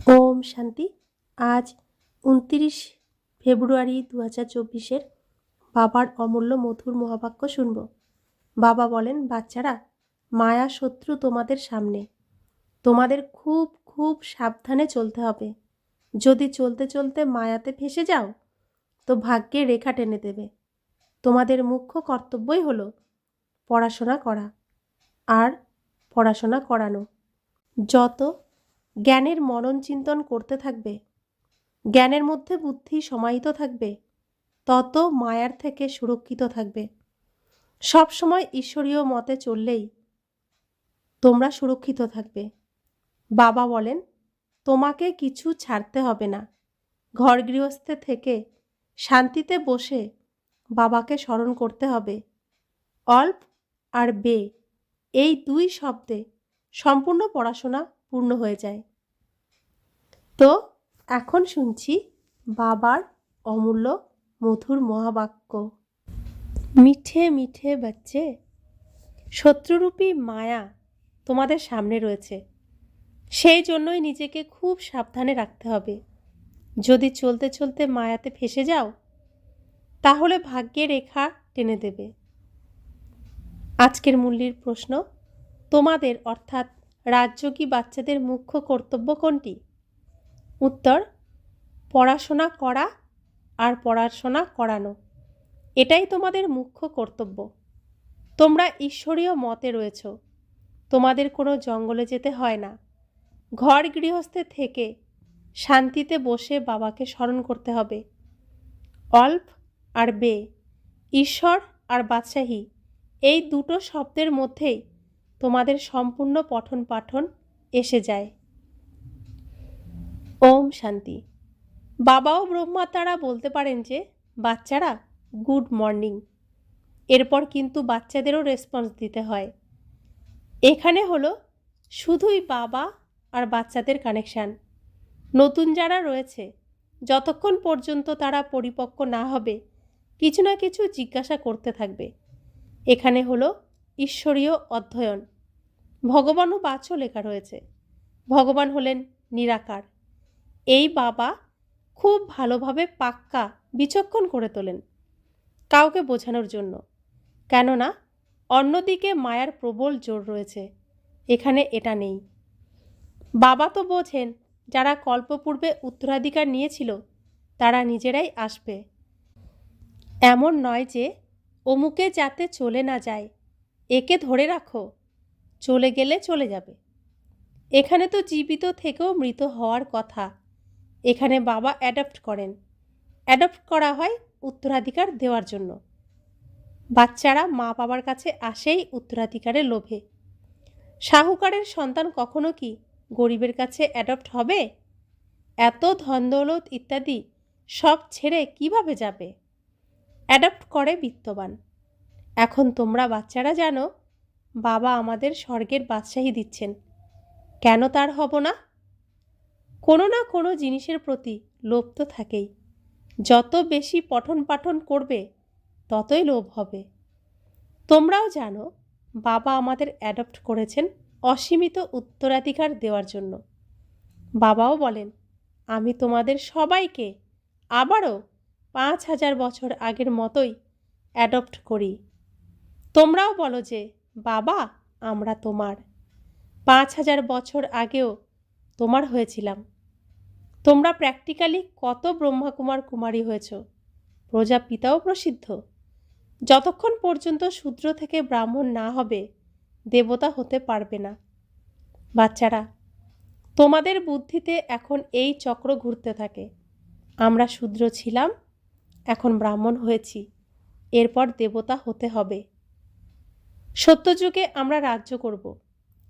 ওম শান্তি। আজ ২৯ ফেব্রুয়ারি ২০২৪ বাবার অমূল্য মধুর মহাবাক্য শুনব। বাবা বলেন, বাচ্চারা, মায়া শত্রু তোমাদের সামনে, তোমাদের খুব খুব সাবধানে চলতে হবে। যদি চলতে চলতে মায়াতে ফেসে যাও তো ভাগ্যে রেখা টেনে দেবে। তোমাদের মুখ্য কর্তব্যই হলো পড়াশোনা করা আর পড়াশোনা করানো। যত জ্ঞানের মনন চিন্তন করতে থাকবে, জ্ঞানের মধ্যে বুদ্ধি সমাহিত থাকবে, তত মায়ার থেকে সুরক্ষিত থাকবে। সব সময় ঈশ্বরীয় মতে চললেই তোমরা সুরক্ষিত থাকবে। বাবা বলেন, তোমাকে কিছু ছাড়তে হবে না। ঘর গৃহস্থে থেকে শান্তিতে বসে বাবাকে স্মরণ করতে হবে। অল্প আর বে, এই দুই শব্দে সম্পূর্ণ পড়াশোনা পূর্ণ হয়ে যায়। তো এখন শুনছি বাবার অমূল্য মধুর মহাবাক্য। মিঠে মিঠে বাচ্চে, শত্রুরূপী মায়া তোমাদের সামনে রয়েছে, সেই জন্যই নিজেকে খুব সাবধানে রাখতে হবে। যদি চলতে চলতে মায়াতে ফেসে যাও তাহলে ভাগ্যে রেখা টেনে দেবে। আজকের মূল্যের প্রশ্ন, তোমাদের অর্থাৎ রাজযোগী বাচ্চাদের মুখ্য কর্তব্য কোনটি? উত্তর, পড়াশোনা করা আর পড়াশোনা করানো, এটাই তোমাদের মুখ্য কর্তব্য। তোমরা ঈশ্বরীয় মতে রয়েছ, তোমাদের কোনো জঙ্গলে যেতে হয় না। ঘর গৃহস্থে থেকে শান্তিতে বসে বাবাকে স্মরণ করতে হবে। অল্প আর বে, ঈশ্বর আর বাদশাহী, এই দুটো শব্দের মধ্যেই তোমাদের সম্পূর্ণ পঠন পাঠন এসে যায়। ওম শান্তি। বাবাও ব্রহ্মা তারা বলতে পারেন যে, বাচ্চারা গুড মর্নিং, এরপর কিন্তু বাচ্চাদেরও রেসপন্স দিতে হয়। এখানে হলো শুধুই বাবা আর বাচ্চাদের কানেকশান। নতুন যারা রয়েছে, যতক্ষণ পর্যন্ত তারা পরিপক্ক না হবে কিছু না কিছু জিজ্ঞাসা করতে থাকবে। এখানে হলো ঈশ্বরীয় অধ্যয়ন। ভগবানও বাচও লেখা রয়েছে। ভগবান হলেন নিরাকার। এই বাবা খুব ভালোভাবে পাক্কা বিচক্ষণ করে তোলেন কাউকে বোঝানোর জন্য, কেননা অন্যদিকে মায়ার প্রবল জোর রয়েছে, এখানে এটা নেই। বাবা তো বোঝেন যারা কল্পপূর্বে উত্তরাধিকার নিয়েছিল তারা নিজেরাই আসবে। এমন নয় যে অমুকে যাতে চলে না যায়, একে ধরে রাখো, চলে গেলে চলে যাবে। এখানে তো জীবিত থেকেও মৃত হওয়ার কথা। এখানে বাবা অ্যাডপ্ট করেন। অ্যাডপ্ট করা হয় উত্তরাধিকার দেওয়ার জন্য। বাচ্চারা মা বাবার কাছে আসেই উত্তরাধিকারের লোভে। শাহুকারের সন্তান কখনো কি গরিবের কাছে অ্যাডপ্ট হবে? এত ধন দৌলত ইত্যাদি সব ছেড়ে কিভাবে যাবে? অ্যাডপ্ট করে বিত্তবান। এখন তোমরা বাচ্চারা জানো বাবা আমাদের স্বর্গের বাদশাহী দিচ্ছেন, কেন তার হব না? কোনো না কোনো জিনিসের প্রতি লোভ তো থাকেই। যত বেশি পঠন পাঠন করবে ততই লোভ হবে। তোমরাও জানো বাবা আমাদের অ্যাডপ্ট করেছেন অসীমিত উত্তরাধিকার দেওয়ার জন্য। বাবাও বলেন, আমি তোমাদের সবাইকে আবারও ৫,০০০ বছর আগের মতোই অ্যাডপ্ট করি। তোমরাও বলো যে, বাবা আমরা তোমার। ৫,০০০ বছর আগেও তোমার হয়েছিলাম। তোমরা প্র্যাকটিক্যালি কত ব্রহ্মাকুমার কুমারী হয়েছ, প্রজাপিতাও প্রসিদ্ধ। যতক্ষণ পর্যন্ত শূদ্র থেকে ব্রাহ্মণ না হবে দেবতা হতে পারবে না। বাচ্চারা, তোমাদের বুদ্ধিতে এখন এই চক্র ঘুরতে থাকে। আমরা শূদ্র ছিলাম, এখন ব্রাহ্মণ হয়েছি, এরপর দেবতা হতে হবে। সত্যযুগে আমরা রাজ্য করব,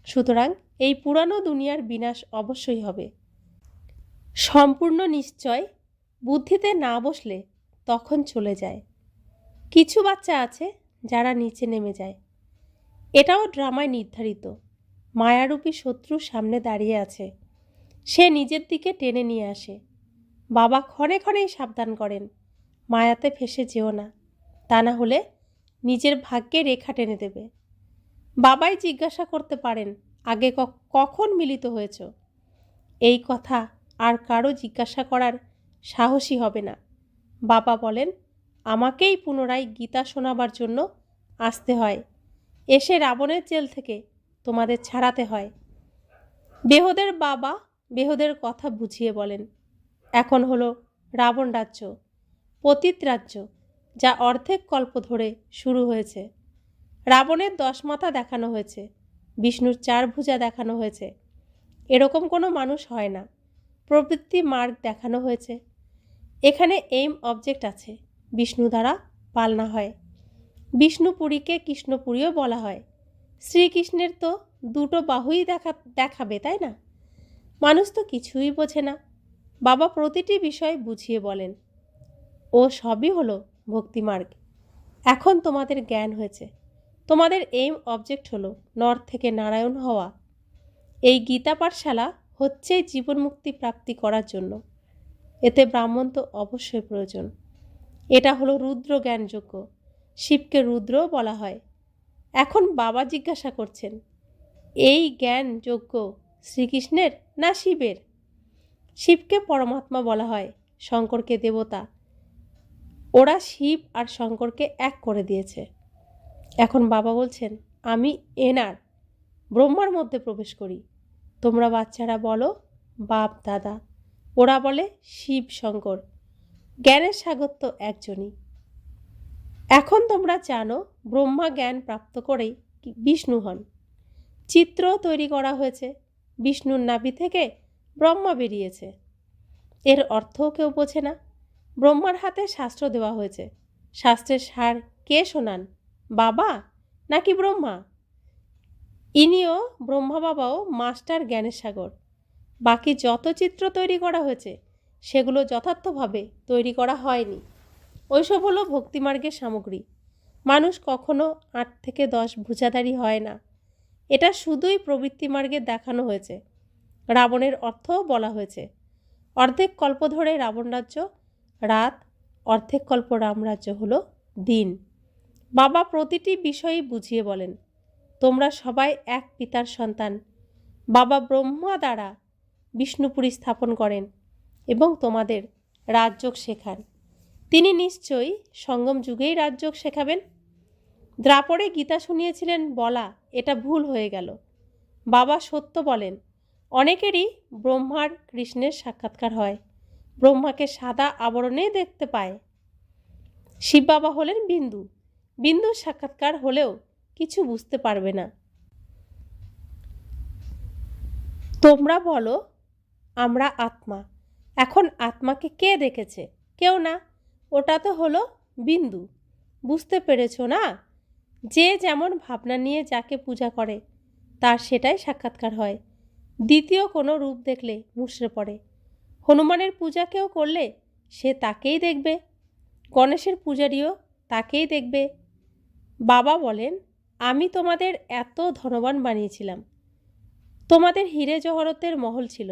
সুতরাং এই পুরানো দুনিয়ার বিনাশ অবশ্যই হবে। সম্পূর্ণ নিশ্চয় বুদ্ধিতে না বসলে তখন চলে যায়। কিছু বাচ্চা আছে যারা নিচে নেমে যায়, এটাও ড্রামায় নির্ধারিত। মায়ারূপী শত্রুর সামনে দাঁড়িয়ে আছে, সে নিজের দিকে টেনে নিয়ে আসে। বাবা ক্ষণে ক্ষণেই সাবধান করেন, মায়াতে ফেসে যেও না, তা না হলে নিজের ভাগ্যে রেখা টেনে দেবে। বাবাই জিজ্ঞাসা করতে পারেন, আগে কখন মিলিত হয়েছ? এই কথা আর কারো জিজ্ঞাসা করার সাহসী হবে না। বাবা বলেন, আমাকেই পুনরায় গীতা শোনাবার জন্য আসতে হয়। এসে রাবণের জেল থেকে তোমাদের ছাড়াতে হয়। বেহদের বাবা বেহদের কথা বুঝিয়ে বলেন, এখন হলো রাবণ রাজ্য, পতিত রাজ্য, যা অর্ধেক কল্প ধরে শুরু হয়েছে। রাবণের 10 মাথা দেখানো হয়েছে, বিষ্ণুর 4 ভুজা দেখানো হয়েছে। এরকম কোনো মানুষ হয় না। প্রবৃত্তি মার্গ দেখানো হয়েছে। এখানে এইম অবজেক্ট আছে, বিষ্ণু দ্বারা পালনা হয়। বিষ্ণুপুরীকে কৃষ্ণপুরীও বলা হয়। শ্রীকৃষ্ণের তো 2টো বাহুই দেখাবে, তাই না? মানুষ তো কিছুই বোঝে না। বাবা প্রতিটি বিষয় বুঝিয়ে বলেন। ও সবই হলো ভক্তিমার্গ। এখন তোমাদের জ্ঞান হয়েছে। তোমাদের এইম অবজেক্ট হলো নর থেকে নারায়ণ হওয়া। এই গীতা পাঠশালা হচ্ছে জীবন মুক্তি প্রাপ্তি করার জন্য। এতে ব্রাহ্মণ তো অবশ্যই প্রয়োজন। এটা হলো রুদ্র জ্ঞানযোগ্য। শিবকে রুদ্রও বলা হয়। এখন বাবা জিজ্ঞাসা করছেন, এই জ্ঞান যোগ্য শ্রীকৃষ্ণের না শিবের? শিবকে পরমাত্মা বলা হয়, শঙ্করকে দেবতা। ওরা শিব আর শঙ্করকে এক করে দিয়েছে। এখন বাবা বলছেন, আমি এনার ব্রহ্মার মধ্যে প্রবেশ করি। তোমরা বাচ্চারা বলো বাপ দাদা, ওরা বলে শিব শঙ্কর। জ্ঞানের সাগর তো একজনই। এখন তোমরা জানো ব্রহ্মা জ্ঞান প্রাপ্ত করেই বিষ্ণু হন। চিত্র তৈরি করা হয়েছে, বিষ্ণুর নাভি থেকে ব্রহ্মা বেরিয়েছে। এর অর্থও কেউ বোঝে না। ব্রহ্মার হাতে শাস্ত্র দেওয়া হয়েছে। শাস্ত্রের সার কে শোনান, বাবা নাকি ব্রহ্মা? ইনিও ব্রহ্মা বাবাও মাস্টার জ্ঞানের সাগর। বাকি যত চিত্র তৈরি করা হয়েছে সেগুলো যথার্থভাবে তৈরি করা হয়নি। ওইসব হলো ভক্তিমার্গের সামগ্রী। মানুষ কখনো 8 থেকে 10 ভুজাধারী হয় না। এটা শুধুই প্রবৃত্তি মার্গে দেখানো হয়েছে। রাবণের অর্থও বলা হয়েছে। অর্ধেক কল্প ধরে রাবণ রাজ্য রাত, অর্ধেক কল্প রামরাজ্য হলো দিন। বাবা প্রতিটি বিষয়ই বুঝিয়ে বলেন, তোমরা সবাই এক পিতার সন্তান। বাবা ব্রহ্মা দ্বারা বিষ্ণুপুরী স্থাপন করেন এবং তোমাদের রাজযোগ শেখান। তিনি নিশ্চয়ই সঙ্গম যুগেই রাজযোগ শেখাবেন। দ্রাপরে গীতা শুনিয়েছিলেন বলা এটা ভুল হয়ে গেল। বাবা সত্য বলেন, অনেকেরই ব্রহ্মার কৃষ্ণের সাক্ষাৎকার হয়, ব্রহ্মাকে সাদা আবরণেই দেখতে পায়। শিব বাবা হলেন বিন্দু। বিন্দুর সাক্ষাৎকার হলেও কিছু বুঝতে পারবে না। তোমরা বলো আমরা আত্মা। এখন আত্মাকে কে দেখেছে? কেউ না। ওটা তো হলো বিন্দু। বুঝতে পেরেছো না? যে যেমন ভাবনা নিয়ে যাকে পূজা করে তার সেটাই সাক্ষাৎকার হয়। দ্বিতীয় কোনো রূপ দেখলে মুষড়ে পড়ে। হনুমানের পূজা কেউ করলে সে তাকেই দেখবে, গণেশের পূজারীও তাকেই দেখবে। বাবা বলেন, আমি তোমাদের এত ধনবান বানিয়েছিলাম। তোমাদের হিরে জহরতের মহল ছিল,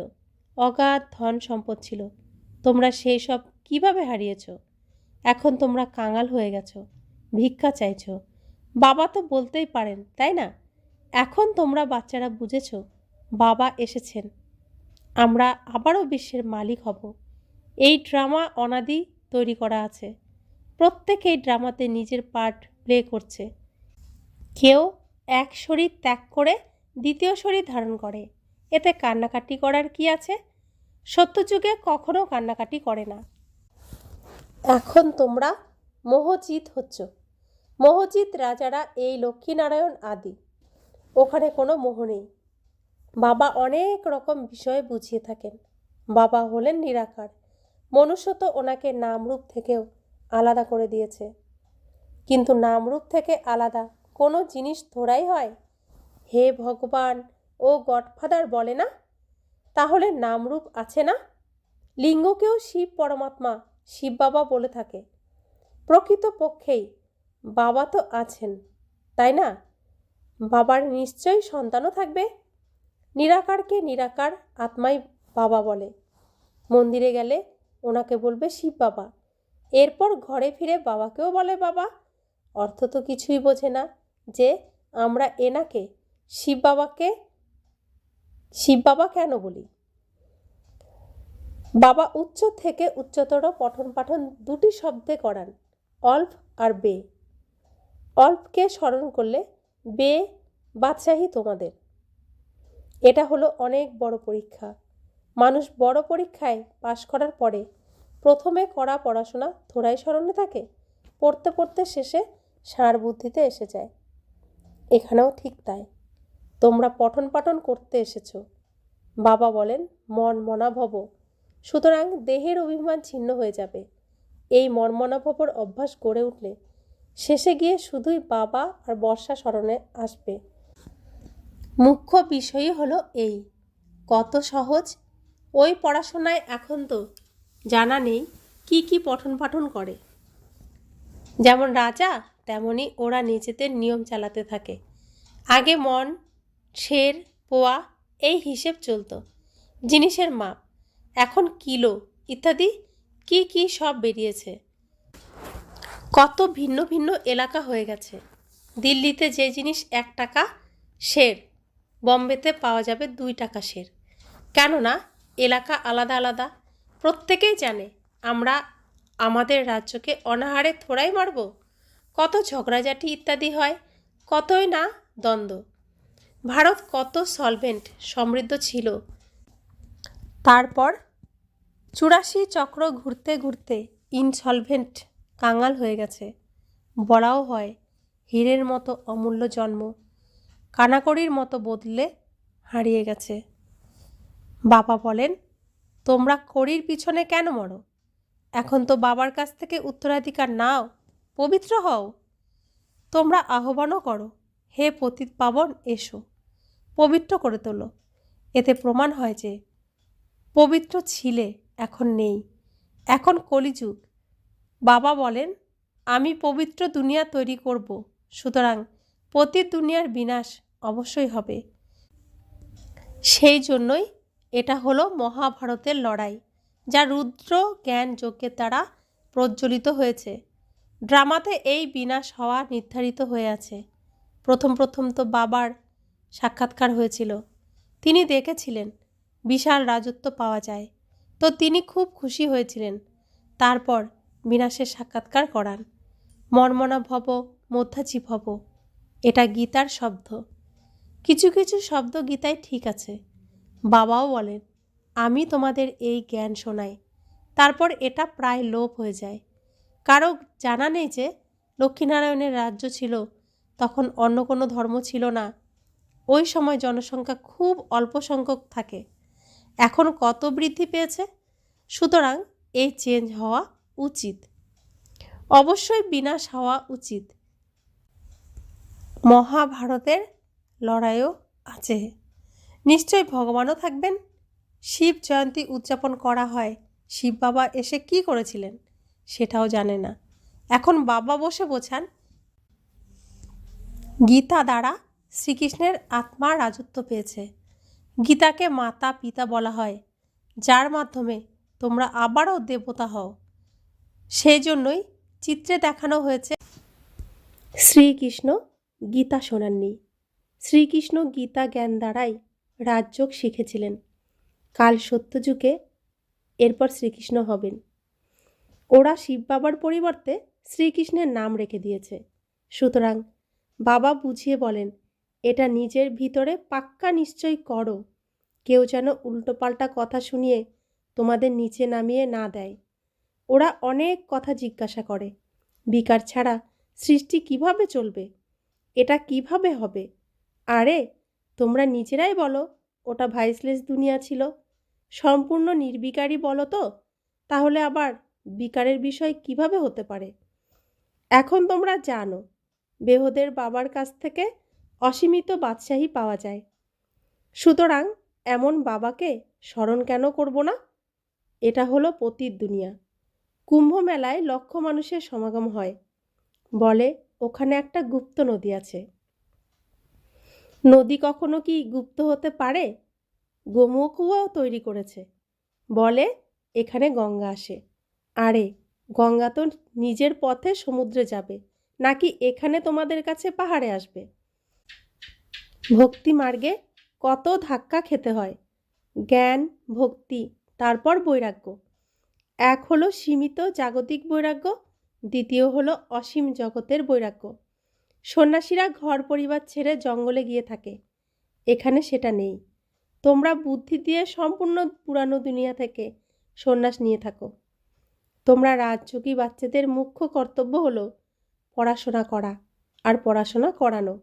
অগাধ ধন সম্পদ ছিল। তোমরা সেই সব কীভাবে হারিয়েছ? এখন তোমরা কাঙাল হয়ে গেছো, ভিক্ষা চাইছো। বাবা তো বলতেই পারেন, তাই না? এখন তোমরা বাচ্চারা বুঝেছ বাবা এসেছেন। আমরা আবারও বিশ্বের মালিক হব। এই ড্রামা অনাদি তৈরি করা আছে। প্রত্যেকে এই ড্রামাতে নিজের পার্ট প্লে করছে। কেউ এক শরীর ত্যাগ করে দ্বিতীয় শরীর ধারণ করে। এতে কান্নাকাটি করার কি আছে? সত্যযুগে কখনো কান্নাকাটি করে না। এখন তোমরা মোহজিৎ হচ্ছ। মোহজিৎ রাজারা এই লক্ষ্মীনারায়ণ আদি। ওখানে কোনো মোহ নেই। বাবা অনেক রকম বিষয়ে বুঝিয়ে থাকেন। বাবা হলেন নিরাকার। মনুষ্য তো ওনাকে নামরূপ থেকেও আলাদা করে দিয়েছে। কিন্তু নামরূপ থেকে আলাদা কোনো জিনিস ধরাই হয়? হে ভগবান ও গডফাদার বলে না? তাহলে নামরূপ আছে না? লিঙ্গকেও শিব পরমাত্মা শিব বাবা বলে থাকে। প্রকৃতপক্ষেই বাবা তো আছেন, তাই না? বাবার নিশ্চয়ই সন্তানও থাকবে। নিরাকারকে নিরাকার আত্মাই বাবা বলে। মন্দিরে গেলে ওনাকে বলবে শিব বাবা। এরপর ঘরে ফিরে বাবাকেও বলে বাবা। অর্থ তো কিছুই বোঝে না যে আমরা এনাকে শিব বাবা কেন বলি। বাবা উচ্চ থেকে উচ্চতর পঠন পাঠন দুটি শব্দে করান, অল্প আর বে। অল্পকে স্মরণ করলে বে বাদশাহী তোমাদের। এটা হলো অনেক বড় পরীক্ষা। মানুষ বড় পরীক্ষায় পাশ করার পরে প্রথমে করা পড়াশোনা থোড়াই স্মরণে থাকে, পড়তে পড়তে শেষে ষাঁড় বুদ্ধিতে এসে যায়। এখানেও ঠিক তাই। তোমরা পঠন পাঠন করতে এসেছো। বাবা বলেন মন মনা ভব, সুতরাং দেহের অভিমান ছিন্ন হয়ে যাবে। এই মনমনা ভবর অভ্যাস গড়ে উঠলে শেষে গিয়ে শুধুই বাবা আর বর্ষা স্মরণে আসবে। মুখ্য বিষয়ই হলো এই, কত সহজ। ওই পড়াশোনায় এখন তো জানা নেই কি কি পঠন পাঠন করে। যেমন রাজা তেমনি ওরা নিজেদের নিয়ম চালাতে থাকে। আগে মন, সের, পোয়া এই হিসেব চলতো, জিনিসের মাপ। এখন কিলো ইত্যাদি কি কি সব বেরিয়েছে। কত ভিন্ন ভিন্ন এলাকা হয়ে গেছে। দিল্লিতে যে জিনিস 1 টাকা সের, বম্বেতে পাওয়া যাবে 2 টাকা সের। কেননা এলাকা আলাদা আলাদা। প্রত্যেকেই জানে আমরা আমাদের রাজ্যকে অনাহারে থোড়াই মারব। কত ঝগড়াঝাটি ইত্যাদি হয়, কতই না দ্বন্দ্ব। ভারত কত সলভেন্ট সমৃদ্ধ ছিল, তারপর 84 চক্র ঘুরতে ঘুরতে ইনসলভেন্ট কাঙাল হয়ে গেছে। বলাও হয় হীরের মতো অমূল্য জন্ম কানাকড়ির মতো বদলে হারিয়ে গেছে। বাবা বলেন তোমরা কড়ির পিছনে কেন মরো? এখন তো বাবার কাছ থেকে উত্তরাধিকার নাও, পবিত্র হও। তোমরা আহ্বানও করো, হে পতিত পাবন এসো, পবিত্র করে তোলো। এতে প্রমাণ হয় যে পবিত্র ছিলে, এখন নেই, এখন কলিযুগ। বাবা বলেন আমি পবিত্র দুনিয়া তৈরি করব, সুতরাং পতিত দুনিয়ার বিনাশ অবশ্যই হবে। সেই জন্যই এটা হলো মহাভারতের লড়াই, যা রুদ্র জ্ঞান যজ্ঞের দ্বারা প্রজ্বলিত হয়েছে। ড্রামাতে এই বিনাশ হওয়া নির্ধারিত হয়ে আছে। প্রথম প্রথম তো বাবার সাক্ষাৎকার হয়েছিল, তিনি দেখেছিলেন বিশাল রাজত্ব পাওয়া যায়, তো তিনি খুব খুশি হয়েছিলেন। তারপর বিনাশের সাক্ষাৎকার করান। মর্মনা ভব মধ্যাচি ভব, এটা গীতার শব্দ। কিছু কিছু শব্দ গীতায় ঠিক আছে। বাবাও বলেন আমি তোমাদের এই জ্ঞান শোনাই, তারপর এটা প্রায় লোপ হয়ে যায়। কারো জানা নেই যে লক্ষ্মীনারায়ণের রাজ্য ছিল, তখন অন্য কোনো ধর্ম ছিল না। ওই সময় জনসংখ্যা খুব অল্প সংখ্যক থাকে, এখন কত বৃদ্ধি পেয়েছে। সুতরাং এই চেঞ্জ হওয়া উচিত, অবশ্যই বিনাশ হওয়া উচিত। মহাভারতের লড়াইও আছে, নিশ্চয়ই ভগবানও থাকবেন। শিব জয়ন্তী উদযাপন করা হয়, শিব বাবা এসে কি করেছিলেন সেটাও জানে না। এখন বাবা বসে বোঝান গীতা দ্বারা শ্রীকৃষ্ণের আত্মা রাজত্ব পেয়েছে। গীতাকে মাতা পিতা বলা হয়, যার মাধ্যমে তোমরা আবারও দেবতা হও। সেই জন্যই চিত্রে দেখানো হয়েছে শ্রীকৃষ্ণ গীতা শোনাননি। শ্রীকৃষ্ণ গীতা জ্ঞান দ্বারাই রাজযোগ শিখেছিলেন। কাল সত্যযুগে এরপর শ্রীকৃষ্ণ হবেন। ওরা শিব বাবার পরিবর্তে শ্রীকৃষ্ণের নাম রেখে দিয়েছে। সুতরাং বাবা বুঝিয়ে বলেন এটা নিজের ভিতরে পাক্কা নিশ্চয় করো, কেউ যেন উল্টোপাল্টা কথা শুনিয়ে তোমাদের নিচে নামিয়ে না দেয়। ওরা অনেক কথা জিজ্ঞাসা করে, বিকার ছাড়া সৃষ্টি কিভাবে চলবে, এটা কিভাবে হবে? আরে তোমরা নিজেরাই বলো ওটা ভাইসলেস দুনিয়া ছিল, সম্পূর্ণ নির্বিকারই বলো তো, তাহলে আবার বিকারের বিষয় কিভাবে হতে পারে? এখন তোমরা জানো বেহদের বাবার কাছ থেকে অসীমিত বাদশাহী পাওয়া যায়। সুতরাং এমন বাবাকে স্মরণ কেন করব না? এটা হলো পতিত দুনিয়া। কুম্ভ মেলায় লক্ষ মানুষের সমাগম হয়, বলে ওখানে একটা গুপ্ত নদী আছে। নদী কখনো কি গুপ্ত হতে পারে? গোমুখও তৈরি করেছে, বলে এখানে গঙ্গা আসে। আরে গঙ্গা তো নিজের পথে সমুদ্রে যাবে, নাকি এখানে তোমাদের কাছে পাহাড়ে আসবে? ভক্তি মার্গে কত ধাক্কা খেতে হয়। জ্ঞান, ভক্তি, তারপর বৈরাগ্য। এক হলো সীমিত জাগতিক বৈরাগ্য, দ্বিতীয় হলো অসীম জগতের বৈরাগ্য। সন্ন্যাসীরা ঘর পরিবার ছেড়ে জঙ্গলে গিয়ে থাকে, এখানে সেটা নেই। তোমরা বুদ্ধি দিয়ে সম্পূর্ণ পুরানো দুনিয়া থেকে সন্ন্যাস নিয়ে থাকো। তোমরা রাজযোগী বাচ্চাদের মুখ্য কর্তব্য হলো পড়াশোনা করা আর পড়াশোনা করানো।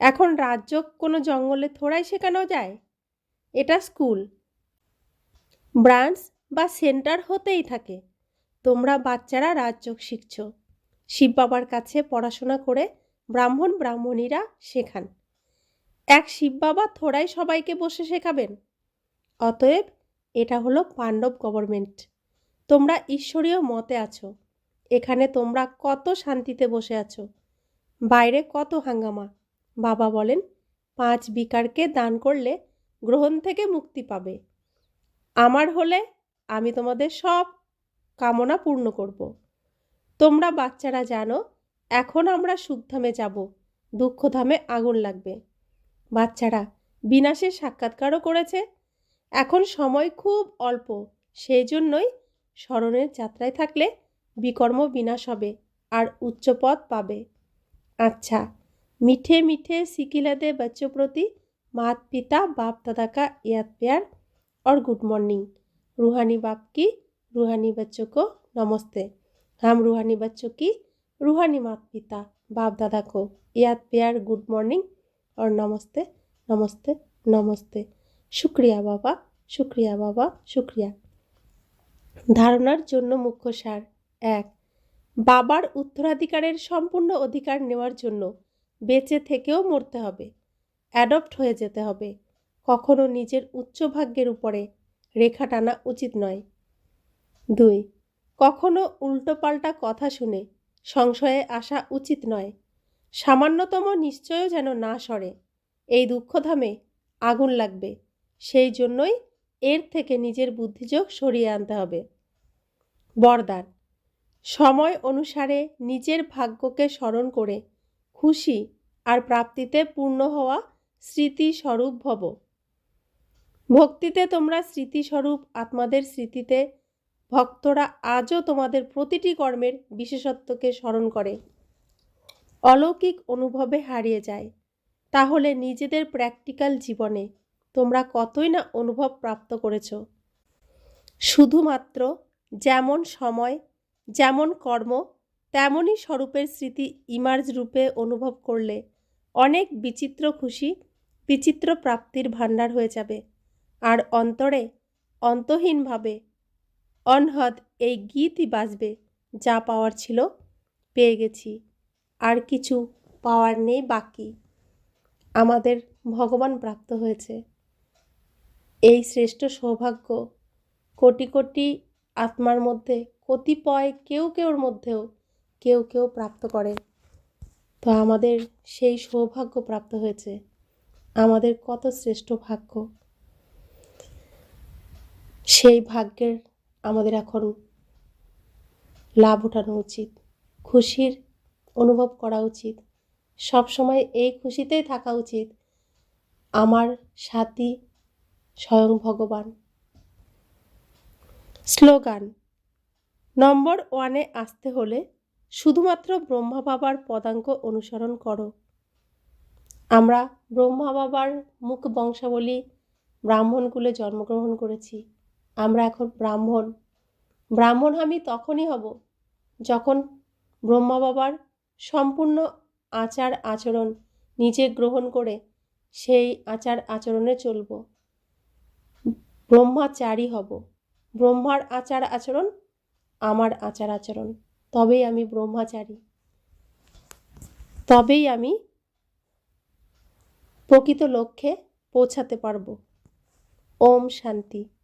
এখন রাজযোগ কোনো জঙ্গলে থোড়াই শেখানো যায়, এটা স্কুল, ব্রাঞ্চ বা সেন্টার হতেই থাকে। তোমরা বাচ্চারা রাজযোগ শিখছ, শিব বাবার কাছে পড়াশোনা করে ব্রাহ্মণ ব্রাহ্মণীরা শেখান। এক শিব বাবা থোড়াই সবাইকে বসে শেখাবেন। অতএব এটা হলো পাণ্ডব গভর্নমেন্ট। তোমরা ঈশ্বরীয় মতে আছো, এখানে তোমরা কত শান্তিতে বসে আছো, বাইরে কত হাঙ্গামা। বাবা বলেন 5 বিকারকে দান করলে গ্রহণ থেকে মুক্তি পাবে। আমার হলে আমি তোমাদের সব কামনা পূর্ণ করব। তোমরা বাচ্চারা জানো এখন আমরা সুখধামে যাব, দুঃখধামে আগুন লাগবে। বাচ্চারা বিনাশের সাক্ষাৎকারও করেছে, এখন সময় খুব অল্প, সেই জন্যই স্মরণের যাত্রায় থাকলে বিকর্ম বিনাশ হবে আর উচ্চপদ পাবে। अच्छा, मीठे मीठे सिकिलदे बच्चों प्रति माता पिता बाप दादा का याद प्यार और गुड मॉर्निंग। रूहानी बाप की रूहानी बच्चों को नमस्ते। हम रूहानी बच्चों की रूहानी माता पिता बाप दादा को याद प्यार गुड मॉर्निंग और नमस्ते नमस्ते नमस्ते। शुक्रिया बाबा, शुक्रिया बाबा, शुक्रिया। ধারণার জন্য মুখ্য সার। 1. বাবার উত্তরাধিকারের সম্পূর্ণ অধিকার নেওয়ার জন্য বেঁচে থেকেও মরতে হবে, অ্যাডপ্ট হয়ে যেতে হবে। কখনো নিজের উচ্চ ভাগ্যের উপরে রেখা টানা উচিত নয়। 2. কখনো উল্টোপাল্টা কথা শুনে সংশয়ে আসা উচিত নয়। সামান্যতম নিশ্চয়ও যেন না সরে। এই দুঃখধামে আগুন লাগবে, সেই জন্যই এর থেকে নিজের বুদ্ধিযোগ সরিয়ে আনতে হবে। বরদান, সময় অনুসারে নিজের ভাগ্যকে স্মরণ করে খুশি আর প্রাপ্তিতে পূর্ণ হওয়া স্মৃতিস্বরূপ ভব। ভক্তিতে তোমরা স্মৃতিস্বরূপ আত্মাদের স্মৃতিতে ভক্তরা আজও তোমাদের প্রতিটি কর্মের বিশেষত্বকে স্মরণ করে অলৌকিক অনুভবে হারিয়ে যায়। তাহলে নিজেদের প্র্যাকটিক্যাল জীবনে তোমরা কতই না অনুভব প্রাপ্ত করেছ। শুধুমাত্র যেমন সময় যেমন কর্ম তেমনই স্বরূপের স্মৃতি ইমার্জ রূপে অনুভব করলে অনেক বিচিত্র খুশি বিচিত্র প্রাপ্তির ভাণ্ডার হয়ে যাবে। আর অন্তরে অন্তহীনভাবে অনহদ এই গীতই বাজবে, যা পাওয়ার ছিল পেয়ে গেছি, আর কিছু পাওয়ার নেই বাকি, আমাদের ভগবান প্রাপ্ত হয়েছে। এই শ্রেষ্ঠ সৌভাগ্য কোটি কোটি আত্মার মধ্যে কতিপয় কেউর মধ্যেও কেউ প্রাপ্ত করে। তো আমাদের সেই সৌভাগ্য প্রাপ্ত হয়েছে, আমাদের কত শ্রেষ্ঠ ভাগ্য। সেই ভাগ্যের আমাদের এখন লাভ ওঠানো উচিত, খুশির অনুভব করা উচিত, সব সময় এই খুশিতেই থাকা উচিত। আমার সাথী স্বয়ং ভগবান। স্লোগান, নম্বর 1-এ আসতে হলে শুধুমাত্র ব্রহ্মা বাবার পদাঙ্ক অনুসরণ করো। আমরা ব্রহ্মা বাবার মুখ বংশাবলী ব্রাহ্মণকুলে জন্মগ্রহণ করেছি। আমরা এখন ব্রাহ্মণ আমি তখনই হব যখন ব্রহ্মা বাবার সম্পূর্ণ আচার আচরণ নিজে গ্রহণ করে সেই আচার আচরণে চলব। ব্রহ্মাচারী হব, ব্রহ্মার আচার আচরণ আমার আচার আচরণ, তবেই আমি ব্রহ্মচারী, তবেই আমি প্রকৃত লক্ষ্যে পৌঁছাতে পারব। ওম শান্তি।